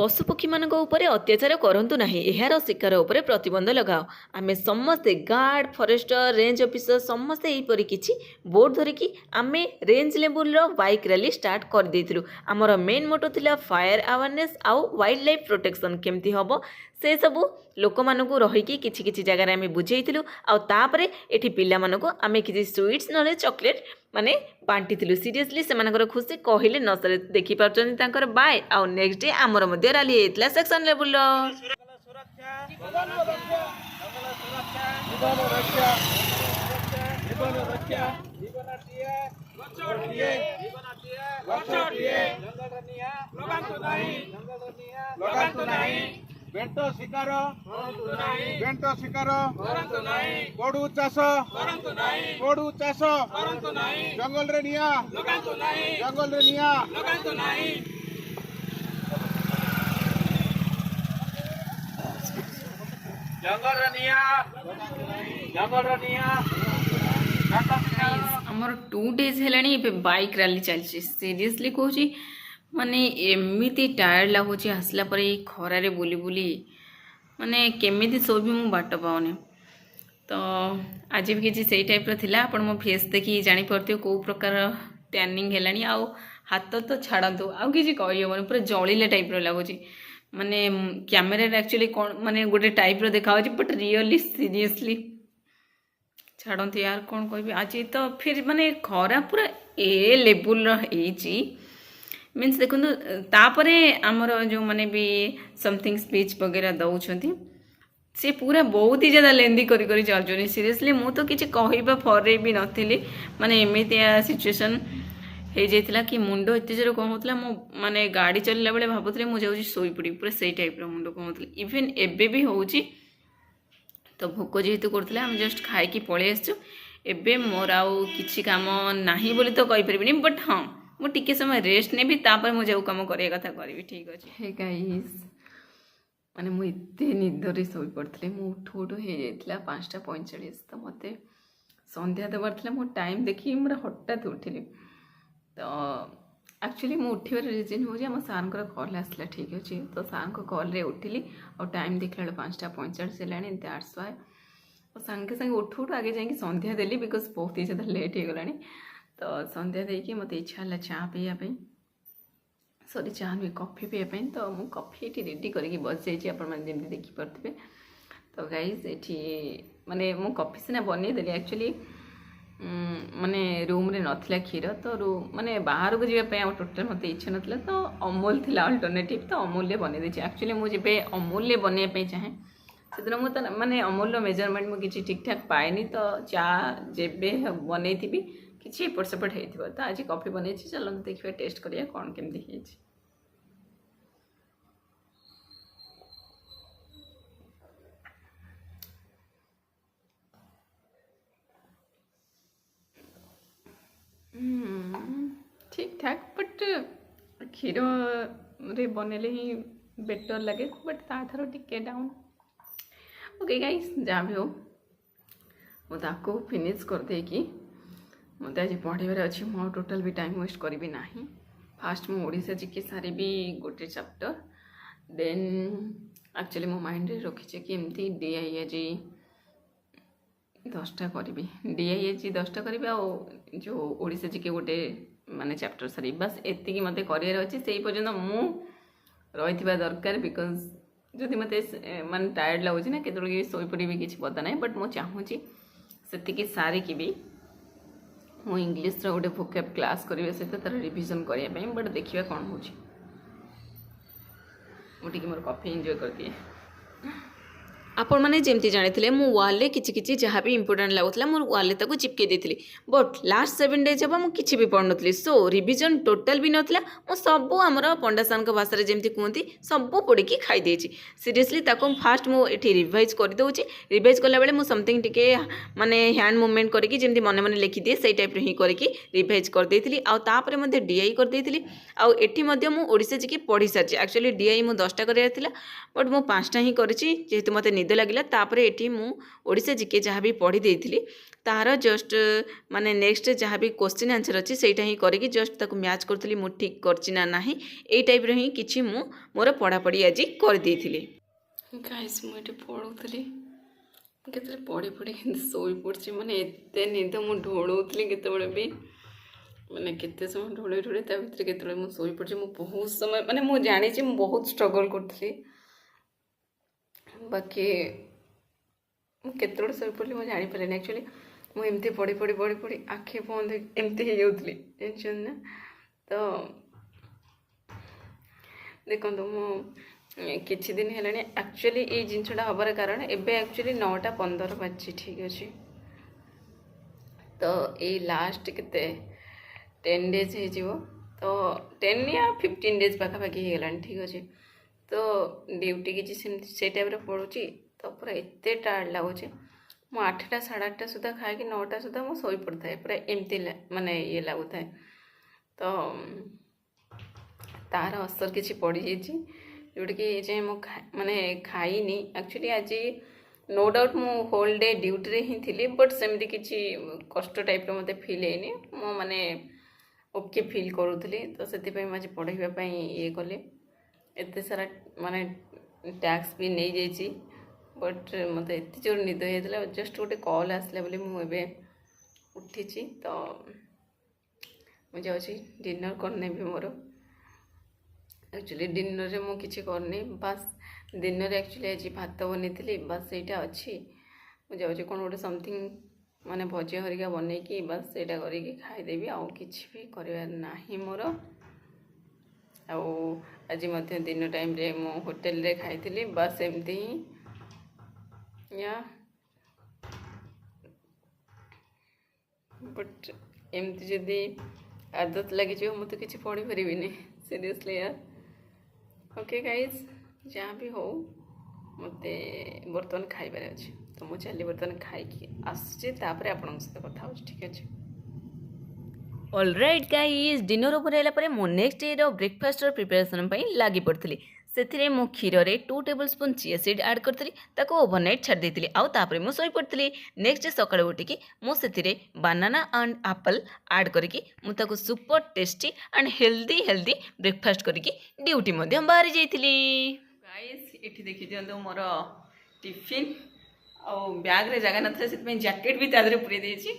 पशुपक्षी मानक उपरे अत्याचार करंतु नाही, एहार शिकार उपरे प्रतिबंध लगाओ। आमे समस्ते गार्ड फॉरेस्टर रेंज ऑफिसर समस्ते एहीपरि किछि बोर्ड धरिकी आमे रेंज लेवल रो बाइक रैली स्टार्ट कर देथिलु। हमर मेन मोटो थिला फायर अवेयरनेस आउ वाइल्ड लाइफ प्रोटेक्शन केमती हबो से सबू लोक मानकु रहिकी किछि किछि जगह रे आमे बुझेइथिलु। आउ तापरे एठी पिल्ला मानकु आमे किछि स्वीट्स नले चॉकलेट माने बांटिथिलु। सीरियसली से मानकर खुशी कहिले न सरे देखि पारछन तांकर बाय। आउ नेक्स्ट डे हमर मध्ये रैली हेतला सेक्शन लेवल रो सुरक्षा जीवन रक्षा जीवन रक्षा जीवन रक्षा जीवन दिए बचाव दिए जीवन दिए बचाव दिए जंगल रनिया लगांतु नाही जंगल रनिया लगांतु नाही बेंटो शिकार करंतु नाही बेंटो शिकार करंतु नाही कोडू चाष करंतु नाही कोडू चाष करंतु नाही जंगल रे निया लगांतु नाही जंगल रे निया लगांतु नाही जंगल रनिया जंगल रनिया हमर 2 डेज हेलानी बाइक रैली चलछि। सीरियसली कहूँ माने एमती टायर्ड लगुच आसला पर खरारे बुली बुली माने केमिति सोबी मु बाट पाऊनी। तो आज भी किसी से टाइप थिला आपण मो फेस देखी जानी पड़ते को प्रकार टैनिंग हेलानी आउ हाथ तो छाड़तु आउ किसी कही हेबनी पूरा जलिले टाइप लगुच माने कैमेरा एक्चुअली कौन माने गोटे टाइप देखा बट रियली सीरियसली छाड़ती यार कौन कह आज तो फिर माने खरा पूरा ए लेवल रही मीन्स देखो तापरे आमर जो मैंने भी समथिंग स्पीच वगैरह दौरान से पूरा बहुत ही ज़्यादा लेंदी करी चलुनी। सीरियसली मु तो किसी कहवा फरे भी नी माने एमती सिचुएसन हो जाता कि मुंड एत जोर कौन होता मो माने गाड़ी चलला बेले भावुली मुझे शोई पड़ी पूरा से टाइप मुंड कौन होता इवेन एबे भी होची। तो भोक जेहेतु करते आम जस्ट खाई पलि आसचु एबे मोर आउ किछि काम नाही बोली तो कहि परिबिनी बट हाँ मु टिके समय रेस्ट नेबी तापर मु जो काम करिया कथा करिवि ठीक अछि। हे गाइस माने मु इते निदरे सोई पड़थले मु उठू उठू हे जाइतला 5:45 तो मते संध्या देबार थला मो टाइम देखि मोर हठात उठिली। तो एक्चुअली मु उठिबार रीजन हो जे हम सार को कॉल आसला ठीक अछि। तो सार को कॉल रे उठिली और टाइम देखला 5:45 हेलानी दैट्स व्हाई और संगे संगे उठू उठू आगे जाके संध्या देली बिकॉज बहुत ही ज़्यादा लेट हो गलानी। तो संध्या देकी मत इच्छा है चा पीवाई सॉरी चा नुहे कॉफी पीवाई। तो मु कॉफी ये रेडी करके बस जाइए आपण जमी देखिपे। तो गाइस ये माने मु कॉफी सीना बनईदेली एक्चुअली माने रूम रे नथिला क्षीर तो माने बाहर को जावाई टोटाल मत इच्छा नाला तो अमूल थिला अल्टरनेटिव तो अमूल्य बनई देछि। एक्चुअली मुझे अमूल्य बनवाई चाहे से मुझे माने अमूल मेजरमेंट मुझे किसी ठीक ठाक पाएनी। तो चा जेबे बनई थी किसी एपट सेपट हो तो आज कॉफी बनई चलो देखिए टेस्ट करिया कौन केमती ठीक ठाक बट क्षीर रे बनले ही बेटर लगे बट तार टिके डाउन ओके गाइस जहाँ भी हो मुझे फिनिश कर देकी मत आज पढ़ार अच्छी मो टोटाल भी टाइम वेस्ट करी ना। फास्ट मु ओडिशा जीके सारी भी गोटे चैप्टर देन एक्चुअली मो माइंड रे रखी कि एमती डीआईएजी 10टा करी डीआईएजी 10टा करी जो ओडिशा जीके गोटे माने चैप्टर सारी बस एति मत करार अच्छे से पर्यटन मु रही दरकार बिकज जदि मत माने टायर्ड लगुच ना केतल शोई पड़ी किसी पता ना बट मुझे चाहूँगी से सारिकी भी मु इंग्लिश गोटे भोकेब क्लास करने सहित तार रिविजन करने बट देखिए कौन हो मोर कॉफी एंजॉय कर दिए। आपण मैंने जमती जानी मु वाले किछि जहाँ भी इंपोर्टेंट लगुला मोर वाले ताको चिपके देती बट लास्ट 7 डेज हम मुझे भी पढ़ नी सो रिविजन टोटाल भी नाला मो सब आमर पंडा सान भाषा जमी कहती सब पढ़ी खाई देछि। सीरियसली ताको फास्ट मुझे रिवाइज कर दूसरी रिवाइज कला बेले मुझे समथिंग टिके माने हैंड मूवमेंट करके जमी मन मन लिखी दिए से टाइप ही करके रिवाइज कर देती आउे मध्य डीआई कर देती आउ एठी मध्य मु ओडिशा जी पढ़ी सारी एक्चुअली डीआई मु 10टा करार बट मु 5टा ही करी जेहेतु मत निद लगिला तापरे एठी मु ओडिसा जीके जहाँ भी पढ़ी देइथिली तार जस्ट माने नेक्स्ट जहाँ भी क्वेश्चन आंसर अच्छी सेटा ही करके जस्ट ताको मैच करथली मु ठीक करछि ना नाही एई टाइप रे ही किछि मु मोर पढ़ापढ़ी आज कर देइथिली। गाइस मु एठी पढुथली केतले पढ़ी पढ़ी सोई पड़छि माने एते निद मु ढोळौथली केतेबेले भी माने केते समय ढोळे ढोळे ता भितर केतेबेले मु सोई पड़छि मु बहुत समय माने मु जानि छि मु बहुत स्ट्रगल करथली बाकी मु केतेबेले सोई पड़ली मु जानि पालेनी एक्चुअली मु एमती पढ़ी पढ़ी पढ़ी पढ़ी आखि बंद एमती हो जाउथली टेंशन ना तो देखो मु किछि दिन हेलानी एक्चुअली ये जिनसटा हबार कारण एबे एक्चुअली 9:15 बाजी ठीक अच्छे तो ये लास्ट के 10 डेज हो तो 10 या 15 डेज पाखापाखि हो गलानी ठीक अच्छे तो ड्यूटी किसी से टाइप पड़ुची तो पूरा एते टायर्ड लगुच मु 8टा 8:30 सुधा खाई 9टा सुधा मु सोई पड़ता है पूरा एमती माने ये लगुता है तो तार असर किसी पड़ जाइए जोटा कि जे मु माने खाईनी एक्चुअली आज नो डाउट मु होल डे ड्यूटी रे ही थी बट सेमती किसी कष्ट टाइप रो मते फील हैनी मु माने ओके फील करूथली तो से आज पढ़ाई ये कले एते सारा माने टैक्स भी नहीं जाइए बट मत एत जोर निद होता जस्ट गोटे कॉल आसला बोली मुझे उठी तो मुझे डिनर करने भी मोर एक्चुअली डिनर रे मु किछि करनी बस डिनर एक्चुअली आज भात बनी बस यहाँ अच्छी मुझे कौन गोटे समथिंग माने भजिया हरिका बनईकि बस यहाँ करके खाईदेवी आउ किछि भी करवार नाही मोर आज मध्य दिन टाइम रे मु होटल रे खाई बस एमती ही या बट एमती जदि आदत लगी मुझे किसी पढ़ी पारि सीरियसली यार ओके गाइज जहाँ भी हो मते बर्तमान खाइबार अच्छे तो मुझे चली बर्तमान खाई आसुचे तापरे आपन सहित कथा हो ठीक अच्छे ऑलराइट गाइज डिनर ओवर है मो नेक्स्ट डे रो ब्रेकफास्ट प्रिपरेशन लगी पड़ी से मो क्षीर रे 2 टेबलस्पून चिया सीड ऐड करती ओवरनाइट छाड़ देती आउे मुझे पड़ी नेक्स्ट डे सकाଳେ उठिकी मुझे बानाना एंड एप्पल ऐड करके मुझे super tasty and healthy breakfast करके ड्यूटी बाहरी जाइली गाइस ये देखी दिखाँ मोर टिफिन और बैग रे जगह ना से जैकेट भी तादरे पूरे देती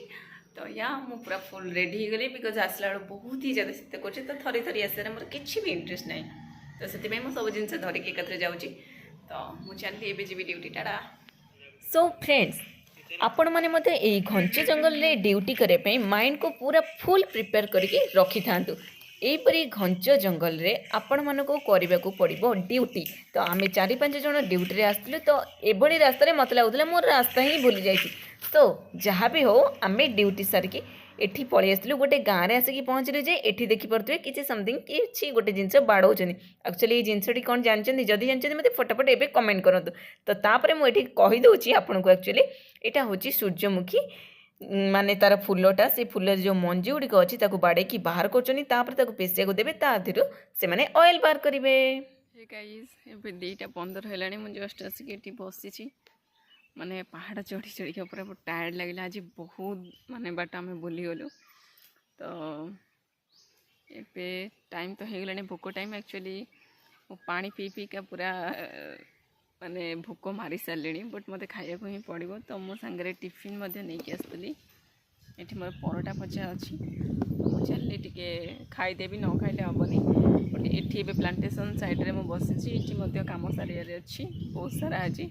तो या मु पूरा फुल रेडी हो गली बिकज आसला बेल बहुत ही ज़्यादा शीत कर तो थरी थरी आसार मोर किसी भी इंटरेस्ट ना तो से सब जिन धरिकी एकत्र जाऊँगी तो मुझे चलती जी ड्यूटी टाटा सो फ्रेंड्स आपण मैंने मते यही घंच जंगल रे ड्यूटी करने माइंड को पूरा फुल प्रिपेयर करके रखी था यहीपरी घंच जंगल रे आपण मानक करने को पड़ो ड्यूटी तो आम 4-5 जन ड्यूटी रे आसलु तो एभली रास्तार मत लगुला मोर रास्ता ही भूली जाइए तो जहाँ भी हो आम ड्यूटी सारिकी एठी पलि आसलु गोटे गाँव में आसिक पहुँचलु जे एठी देखी पड़े किसी समथिंग कि गोटे जिनस बाड़ौन एक्चुअली ये जिनसटी कौन जानते जदि जानते मतलब फटाफट एवं कमेंट करूँ तो तापर मुझे कहीदे आपको एक्चुअली यहाँ हूँ सूर्यमुखी माने तार फुलटा से फुल जो मंजी गुड़िक अच्छी बाड़े कि बाहर कर पेसिया को देवे तादर से ऑयल बाहर करेंगे गाइस ए 2:15 है मुझे जस्ट आसिक बसी माने पहाड़ चढ़ी चढ़ी पूरा टायर्ड लगे आज बहुत माने बाट आम बुलीगलु तो ये टाइम तो हो गला भोक टाइम एक्चुअली मो पानी पी पी का पूरा माने भोक मारी सारे बट मत खाया ही पड़ो तो मो सांगे टिफिन नहीं आसली ये मोर परोटा भजा अच्छी चलिए टी खाईदेवी न खाइले हेनी बट ये प्लांटेशन साइड में बसी ये कम सारे अच्छी बहुत सारा आज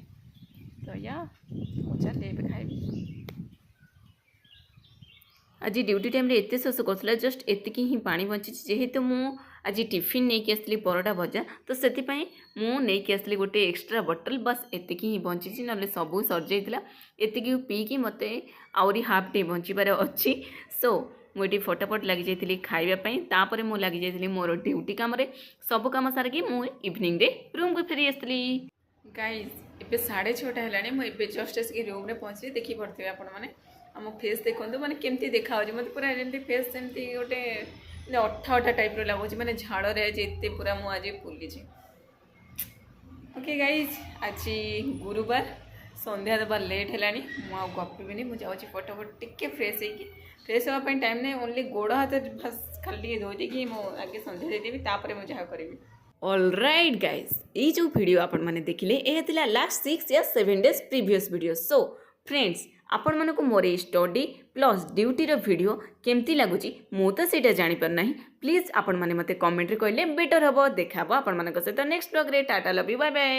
तो या चलिए खाइबी आज ड्यूटी टाइम एत शोष कर जस्ट एतिकी ही पानी बची जेहेतु मु आज टिफिन नहीं कि आसली परोटा भजा तो से मुझे आसली गोटे एक्सट्रा बटल बस एतिकी ही बची ना सब सर जाइला एतिकी पीकी मत आहरी हाफ डे बचार अच्छी सो मुझे फटाफट लगी जाइली खाइबापी तापर मुझे लगी जाइली मोर ड्यूटी कम सब कम सारिकी मुझे इवनिंग रूम को फेरी आसली गाइस ए 6:30 है मुझे जस्ट आसिक रूम में पहुँचली देखी पड़े आपण मैंने मो फेस देखो मैंने केमती देखा मतलब पूरा जमी फेस सेमती गोटे अठा अठा टाइप लगुच मैंने झाड़े आज एत पूरा मुझे फुली ओके गाइज आज गुरुवार ସନ୍ଧ୍ୟା ଦେବା ଲେଟ୍ ହେଲାଣି ମୁଁ ଆଉ ଗପିବିନି ମୁଁ ଯାଉଛି ଫଟାଫଟ ଟିକେ ଫ୍ରେଶ୍ ହେଇକି ଫ୍ରେଶ୍ ହେବା ପାଇଁ ଟାଇମ୍ ନାହିଁ ଓନ୍ଲି ଗୋଡ଼ ହାତ ବାସ୍ ଖାଲି ଟିକେ ଧୋଇ ଦେଇକି ମୁଁ ଆଗେ ସନ୍ଧ୍ୟା ଦେଇଦେବି ତାପରେ ମୁଁ ଯାହା କରିବି ଅଲରାଇଟ୍ ଗାଇଜ୍ ଏଇ ଯେଉଁ ଭିଡ଼ିଓ ଆପଣମାନେ ଦେଖିଲେ ଏହା ଥିଲା ଲାଷ୍ଟ 6 या 7 days previous video so friends ଆପଣମାନଙ୍କୁ ମୋର ଏଇ ଷ୍ଟଡି ପ୍ଲସ୍ ଡ୍ୟୁଟିର ଭିଡ଼ିଓ କେମିତି ଲାଗୁଛି ମୁଁ ତ ସେଇଟା ଜାଣିପାରୁ ନାହିଁ ପ୍ଲିଜ୍ ଆପଣମାନେ ମୋତେ କମେଣ୍ଟରେ କହିଲେ ବେଟର୍ ହେବ ଦେଖା ହେବ ଆପଣମାନଙ୍କ ସହିତ ନେକ୍ସଟ ବ୍ଲଗ୍ରେ tata love you bye bye.